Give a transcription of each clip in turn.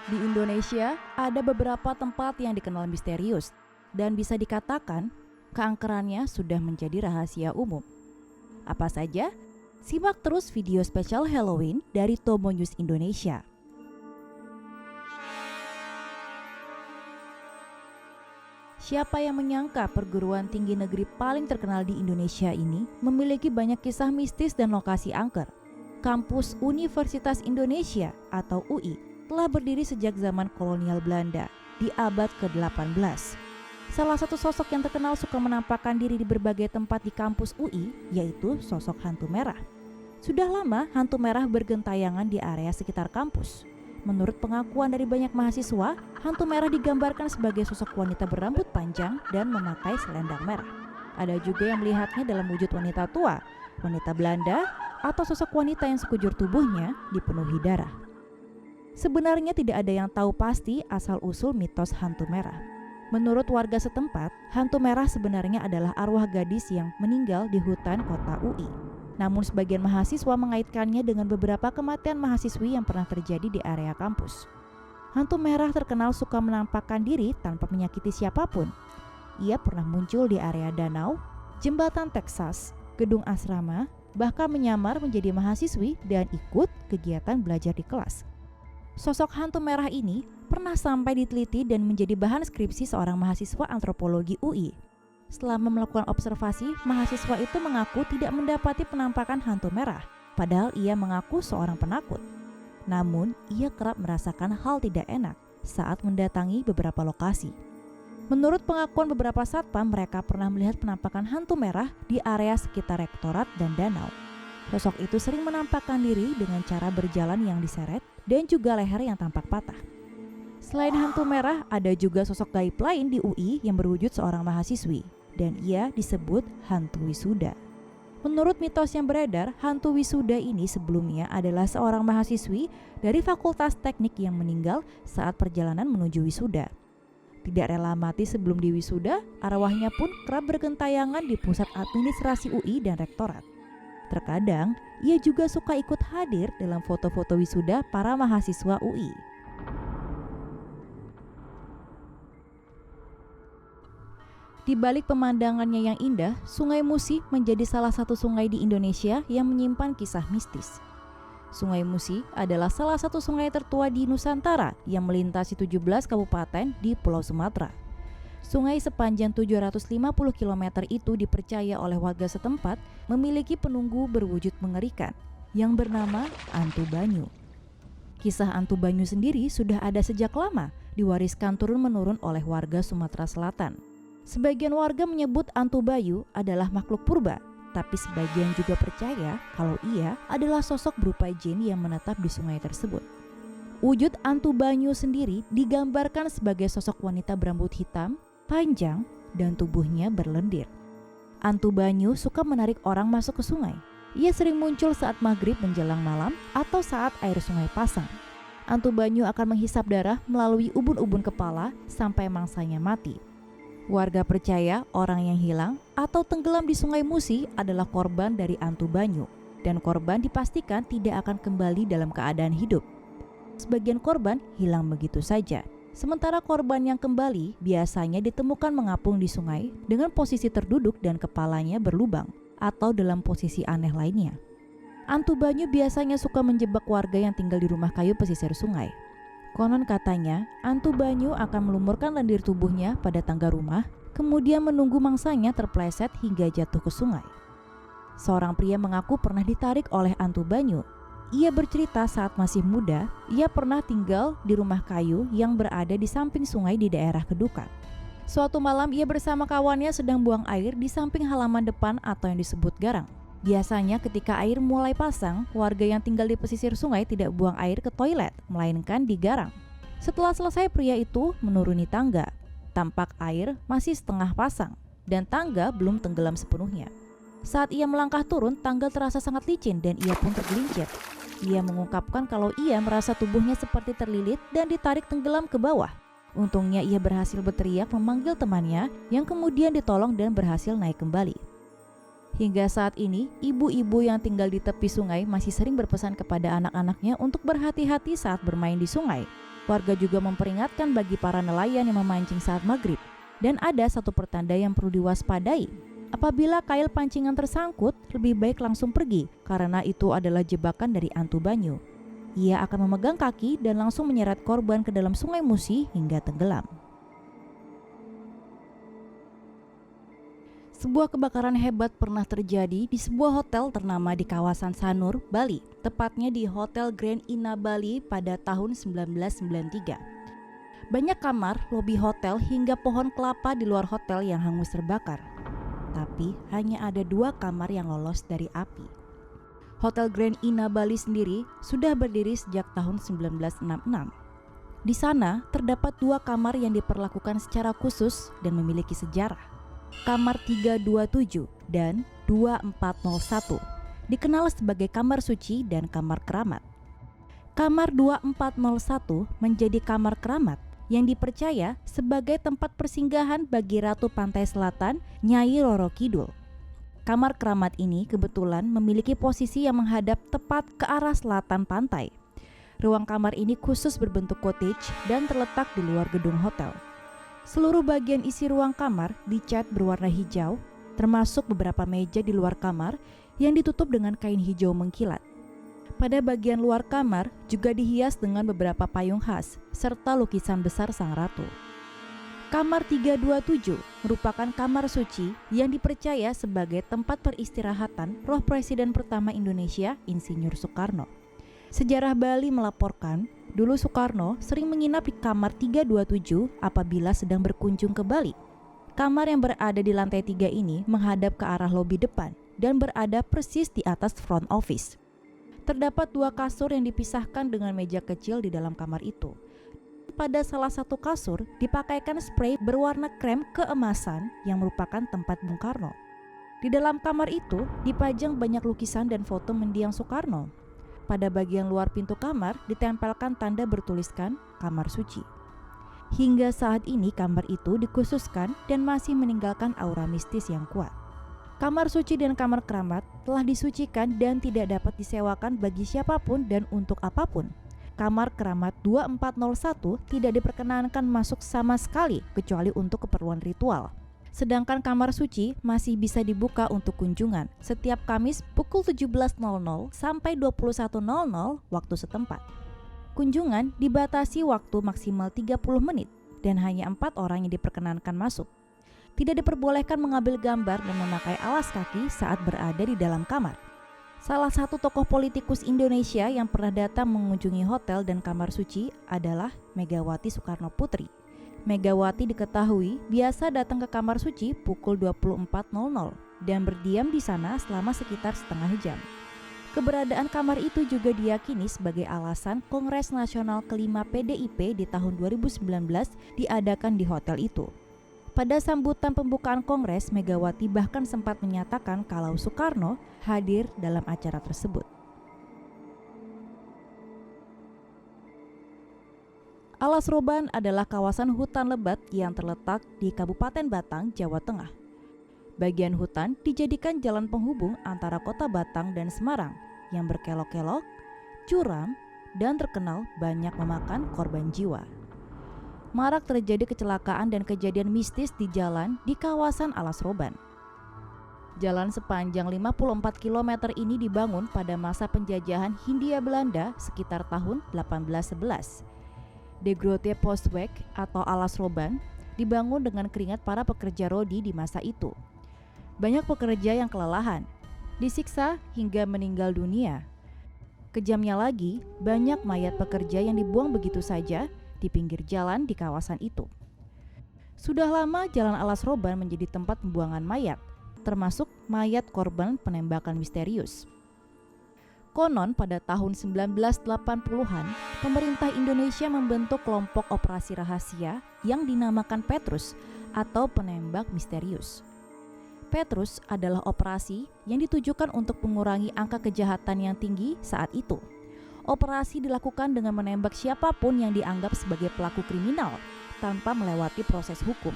Di Indonesia, ada beberapa tempat yang dikenal misterius dan bisa dikatakan keangkerannya sudah menjadi rahasia umum. Apa saja? Simak terus video spesial Halloween dari Tomo News Indonesia. Siapa yang menyangka perguruan tinggi negeri paling terkenal di Indonesia ini memiliki banyak kisah mistis dan lokasi angker. Kampus Universitas Indonesia atau UI telah berdiri sejak zaman kolonial Belanda di abad ke-18. Salah satu sosok yang terkenal suka menampakkan diri di berbagai tempat di kampus UI yaitu sosok hantu merah. Sudah lama hantu merah bergentayangan di area sekitar kampus. Menurut pengakuan dari banyak mahasiswa, hantu merah digambarkan sebagai sosok wanita berambut panjang dan memakai selendang merah. Ada juga yang melihatnya dalam wujud wanita tua, wanita Belanda, atau sosok wanita yang sekujur tubuhnya dipenuhi darah. Sebenarnya tidak ada yang tahu pasti asal-usul mitos hantu merah. Menurut warga setempat, hantu merah sebenarnya adalah arwah gadis yang meninggal di hutan kota UI. Namun sebagian mahasiswa mengaitkannya dengan beberapa kematian mahasiswi yang pernah terjadi di area kampus. Hantu merah terkenal suka menampakkan diri tanpa menyakiti siapapun. Ia pernah muncul di area danau, jembatan Texas, gedung asrama, bahkan menyamar menjadi mahasiswi dan ikut kegiatan belajar di kelas. Sosok hantu merah ini pernah sampai diteliti dan menjadi bahan skripsi seorang mahasiswa antropologi UI. Setelah melakukan observasi, mahasiswa itu mengaku tidak mendapati penampakan hantu merah, padahal ia mengaku seorang penakut. Namun, ia kerap merasakan hal tidak enak saat mendatangi beberapa lokasi. Menurut pengakuan beberapa satpam, mereka pernah melihat penampakan hantu merah di area sekitar rektorat dan danau. Sosok itu sering menampakkan diri dengan cara berjalan yang diseret dan juga leher yang tampak patah. Selain hantu merah, ada juga sosok gaib lain di UI yang berwujud seorang mahasiswi, dan ia disebut hantu wisuda. Menurut mitos yang beredar, hantu wisuda ini sebelumnya adalah seorang mahasiswi dari Fakultas Teknik yang meninggal saat perjalanan menuju wisuda. Tidak rela mati sebelum diwisuda, arwahnya pun kerap bergentayangan di pusat administrasi UI dan rektorat. Terkadang, ia juga suka ikut hadir dalam foto-foto wisuda para mahasiswa UI. Di balik pemandangannya yang indah, Sungai Musi menjadi salah satu sungai di Indonesia yang menyimpan kisah mistis. Sungai Musi adalah salah satu sungai tertua di Nusantara yang melintasi 17 kabupaten di Pulau Sumatera. Sungai sepanjang 750 km itu dipercaya oleh warga setempat memiliki penunggu berwujud mengerikan yang bernama Antu Banyu. Kisah Antu Banyu sendiri sudah ada sejak lama, diwariskan turun-menurun oleh warga Sumatera Selatan. Sebagian warga menyebut Antu Banyu adalah makhluk purba, tapi sebagian juga percaya kalau ia adalah sosok berupa jin yang menetap di sungai tersebut. Wujud Antu Banyu sendiri digambarkan sebagai sosok wanita berambut hitam, panjang, dan tubuhnya berlendir. Antu Banyu suka menarik orang masuk ke sungai. Ia sering muncul saat maghrib menjelang malam atau saat air sungai pasang. Antu Banyu akan menghisap darah melalui ubun-ubun kepala sampai mangsanya mati. Warga percaya orang yang hilang atau tenggelam di Sungai Musi adalah korban dari Antu Banyu, dan korban dipastikan tidak akan kembali dalam keadaan hidup. Sebagian korban hilang begitu saja, sementara korban yang kembali biasanya ditemukan mengapung di sungai dengan posisi terduduk dan kepalanya berlubang atau dalam posisi aneh lainnya. Antu Banyu biasanya suka menjebak warga yang tinggal di rumah kayu pesisir sungai. Konon katanya, Antu Banyu akan melumurkan lendir tubuhnya pada tangga rumah, kemudian menunggu mangsanya terpleset hingga jatuh ke sungai. Seorang pria mengaku pernah ditarik oleh Antu Banyu. Ia bercerita saat masih muda, ia pernah tinggal di rumah kayu yang berada di samping sungai di daerah Kedukan. Suatu malam ia bersama kawannya sedang buang air di samping halaman depan atau yang disebut garang. Biasanya ketika air mulai pasang, warga yang tinggal di pesisir sungai tidak buang air ke toilet, melainkan di garang. Setelah selesai, pria itu menuruni tangga. Tampak air masih setengah pasang, dan tangga belum tenggelam sepenuhnya. Saat ia melangkah turun, tangga terasa sangat licin dan ia pun tergelincir. Ia mengungkapkan kalau ia merasa tubuhnya seperti terlilit dan ditarik tenggelam ke bawah. Untungnya ia berhasil berteriak memanggil temannya yang kemudian ditolong dan berhasil naik kembali. Hingga saat ini, ibu-ibu yang tinggal di tepi sungai masih sering berpesan kepada anak-anaknya untuk berhati-hati saat bermain di sungai. Warga juga memperingatkan bagi para nelayan yang memancing saat maghrib. Dan ada satu pertanda yang perlu diwaspadai. Apabila kail pancingan tersangkut, lebih baik langsung pergi karena itu adalah jebakan dari hantu banyu. Ia akan memegang kaki dan langsung menyeret korban ke dalam Sungai Musi hingga tenggelam. Sebuah kebakaran hebat pernah terjadi di sebuah hotel ternama di kawasan Sanur, Bali, tepatnya di Hotel Grand Ina Bali pada tahun 1993. Banyak kamar, lobi hotel hingga pohon kelapa di luar hotel yang hangus terbakar. Tapi hanya ada 2 kamar yang lolos dari api. Hotel Grand Ina Bali sendiri sudah berdiri sejak tahun 1966. Di sana terdapat 2 kamar yang diperlakukan secara khusus dan memiliki sejarah. Kamar 327 dan 2401 dikenal sebagai kamar suci dan kamar keramat. Kamar 2401 menjadi kamar keramat yang dipercaya sebagai tempat persinggahan bagi Ratu Pantai Selatan, Nyai Roro Kidul. Kamar keramat ini kebetulan memiliki posisi yang menghadap tepat ke arah selatan pantai. Ruang kamar ini khusus berbentuk cottage dan terletak di luar gedung hotel. Seluruh bagian isi ruang kamar dicat berwarna hijau, termasuk beberapa meja di luar kamar yang ditutup dengan kain hijau mengkilat. Pada bagian luar kamar juga dihias dengan beberapa payung khas, serta lukisan besar sang ratu. Kamar 327 merupakan kamar suci yang dipercaya sebagai tempat peristirahatan roh Presiden pertama Indonesia, Insinyur Soekarno. Sejarah Bali melaporkan, dulu Soekarno sering menginap di kamar 327 apabila sedang berkunjung ke Bali. Kamar yang berada di lantai 3 ini menghadap ke arah lobi depan dan berada persis di atas front office. Terdapat 2 kasur yang dipisahkan dengan meja kecil di dalam kamar itu. Pada salah satu kasur dipakaikan spray berwarna krem keemasan yang merupakan tempat Bung Karno. Di dalam kamar itu dipajang banyak lukisan dan foto mendiang Soekarno. Pada bagian luar pintu kamar ditempelkan tanda bertuliskan kamar suci. Hingga saat ini kamar itu dikhususkan dan masih meninggalkan aura mistis yang kuat. Kamar suci dan kamar keramat telah disucikan dan tidak dapat disewakan bagi siapapun dan untuk apapun. Kamar keramat 2401 tidak diperkenankan masuk sama sekali kecuali untuk keperluan ritual. Sedangkan kamar suci masih bisa dibuka untuk kunjungan setiap Kamis pukul 17.00 sampai 21.00 waktu setempat. Kunjungan dibatasi waktu maksimal 30 menit dan hanya 4 orang yang diperkenankan masuk. Tidak diperbolehkan mengambil gambar dan memakai alas kaki saat berada di dalam kamar. Salah satu tokoh politikus Indonesia yang pernah datang mengunjungi hotel dan kamar suci adalah Megawati Soekarno Putri. Megawati diketahui biasa datang ke kamar suci pukul 24.00 dan berdiam di sana selama sekitar setengah jam. Keberadaan kamar itu juga diyakini sebagai alasan Kongres Nasional kelima PDIP di tahun 2019 diadakan di hotel itu. Pada sambutan pembukaan Kongres, Megawati bahkan sempat menyatakan kalau Soekarno hadir dalam acara tersebut. Alas Roban adalah kawasan hutan lebat yang terletak di Kabupaten Batang, Jawa Tengah. Bagian hutan dijadikan jalan penghubung antara kota Batang dan Semarang yang berkelok-kelok, curam, dan terkenal banyak memakan korban jiwa. Marak terjadi kecelakaan dan kejadian mistis di jalan di kawasan Alas Roban. Jalan sepanjang 54 km ini dibangun pada masa penjajahan Hindia Belanda sekitar tahun 1811. De Grote Postweg atau Alas Roban dibangun dengan keringat para pekerja rodi di masa itu. Banyak pekerja yang kelelahan, disiksa hingga meninggal dunia. Kejamnya lagi, banyak mayat pekerja yang dibuang begitu saja di pinggir jalan di kawasan itu. Sudah lama jalan Alas Roban menjadi tempat pembuangan mayat, termasuk mayat korban penembakan misterius. Konon pada tahun 1980-an, pemerintah Indonesia membentuk kelompok operasi rahasia yang dinamakan Petrus atau penembak misterius. Petrus adalah operasi yang ditujukan untuk mengurangi angka kejahatan yang tinggi saat itu. Operasi dilakukan dengan menembak siapapun yang dianggap sebagai pelaku kriminal tanpa melewati proses hukum.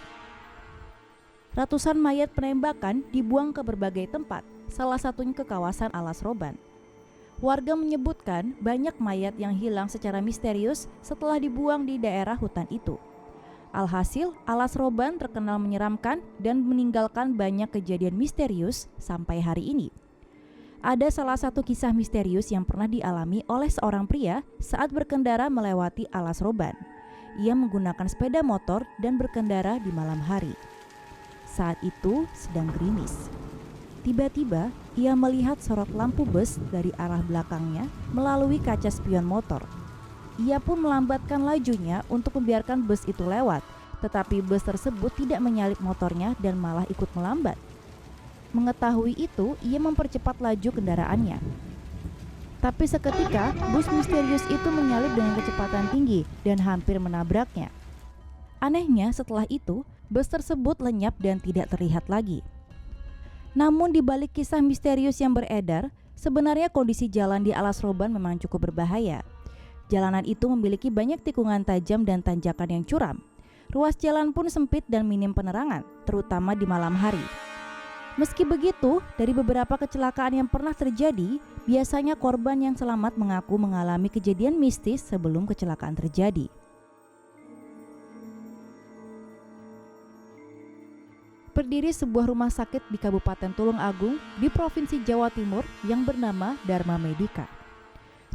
Ratusan mayat penembakan dibuang ke berbagai tempat, salah satunya ke kawasan Alas Roban. Warga menyebutkan banyak mayat yang hilang secara misterius setelah dibuang di daerah hutan itu. Alhasil, Alas Roban terkenal menyeramkan dan meninggalkan banyak kejadian misterius sampai hari ini. Ada salah satu kisah misterius yang pernah dialami oleh seorang pria saat berkendara melewati Alas Roban. Ia menggunakan sepeda motor dan berkendara di malam hari. Saat itu sedang gerimis. Tiba-tiba, ia melihat sorot lampu bus dari arah belakangnya melalui kaca spion motor. Ia pun melambatkan lajunya untuk membiarkan bus itu lewat, tetapi bus tersebut tidak menyalip motornya dan malah ikut melambat. Mengetahui itu, ia mempercepat laju kendaraannya. Tapi seketika, bus misterius itu menyalip dengan kecepatan tinggi dan hampir menabraknya. Anehnya, setelah itu, bus tersebut lenyap dan tidak terlihat lagi. Namun di balik kisah misterius yang beredar, sebenarnya kondisi jalan di Alas Roban memang cukup berbahaya. Jalanan itu memiliki banyak tikungan tajam dan tanjakan yang curam. Ruas jalan pun sempit dan minim penerangan, terutama di malam hari. Meski begitu, dari beberapa kecelakaan yang pernah terjadi, biasanya korban yang selamat mengaku mengalami kejadian mistis sebelum kecelakaan terjadi. Berdiri sebuah rumah sakit di Kabupaten Tulung Agung di Provinsi Jawa Timur yang bernama Dharma Medika.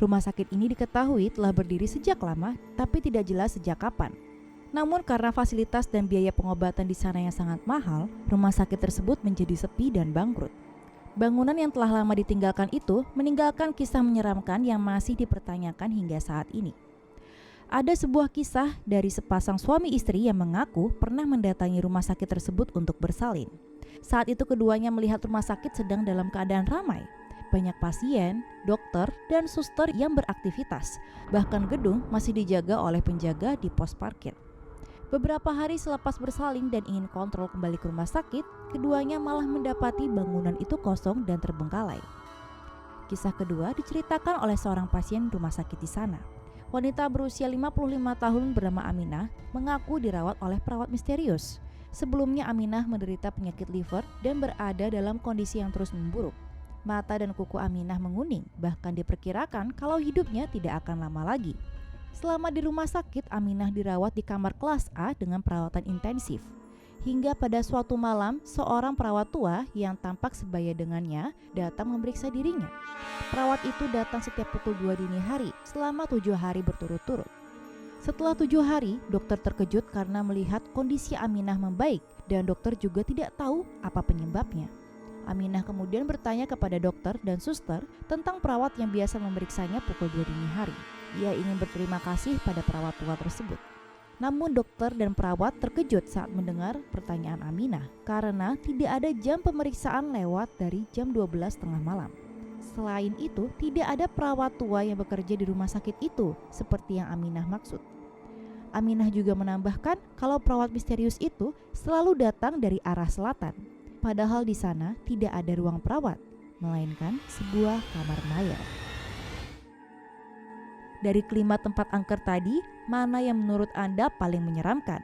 Rumah sakit ini diketahui telah berdiri sejak lama, tapi tidak jelas sejak kapan. Namun karena fasilitas dan biaya pengobatan di sana yang sangat mahal, rumah sakit tersebut menjadi sepi dan bangkrut. Bangunan yang telah lama ditinggalkan itu meninggalkan kisah menyeramkan yang masih dipertanyakan hingga saat ini. Ada sebuah kisah dari sepasang suami istri yang mengaku pernah mendatangi rumah sakit tersebut untuk bersalin. Saat itu keduanya melihat rumah sakit sedang dalam keadaan ramai. Banyak pasien, dokter, dan suster yang beraktivitas. Bahkan gedung masih dijaga oleh penjaga di pos parkir. Beberapa hari selepas bersalin dan ingin kontrol kembali ke rumah sakit, keduanya malah mendapati bangunan itu kosong dan terbengkalai. Kisah kedua diceritakan oleh seorang pasien rumah sakit di sana. Wanita berusia 55 tahun bernama Aminah mengaku dirawat oleh perawat misterius. Sebelumnya Aminah menderita penyakit liver dan berada dalam kondisi yang terus memburuk. Mata dan kuku Aminah menguning, bahkan diperkirakan kalau hidupnya tidak akan lama lagi. Selama di rumah sakit, Aminah dirawat di kamar kelas A dengan perawatan intensif. Hingga pada suatu malam, seorang perawat tua yang tampak sebaya dengannya datang memeriksa dirinya. Perawat itu datang setiap pukul 2 dini hari selama 7 hari berturut-turut. Setelah 7 hari, dokter terkejut karena melihat kondisi Aminah membaik dan dokter juga tidak tahu apa penyebabnya. Aminah kemudian bertanya kepada dokter dan suster tentang perawat yang biasa memeriksanya pukul 2 dini hari. Ia ingin berterima kasih pada perawat tua tersebut. Namun dokter dan perawat terkejut saat mendengar pertanyaan Aminah karena tidak ada jam pemeriksaan lewat dari jam 12 tengah malam. Selain itu, tidak ada perawat tua yang bekerja di rumah sakit itu seperti yang Aminah maksud. Aminah juga menambahkan kalau perawat misterius itu selalu datang dari arah selatan. Padahal di sana tidak ada ruang perawat, melainkan sebuah kamar mayat. Dari kelima tempat angker tadi, mana yang menurut Anda paling menyeramkan?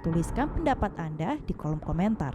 Tuliskan pendapat Anda di kolom komentar.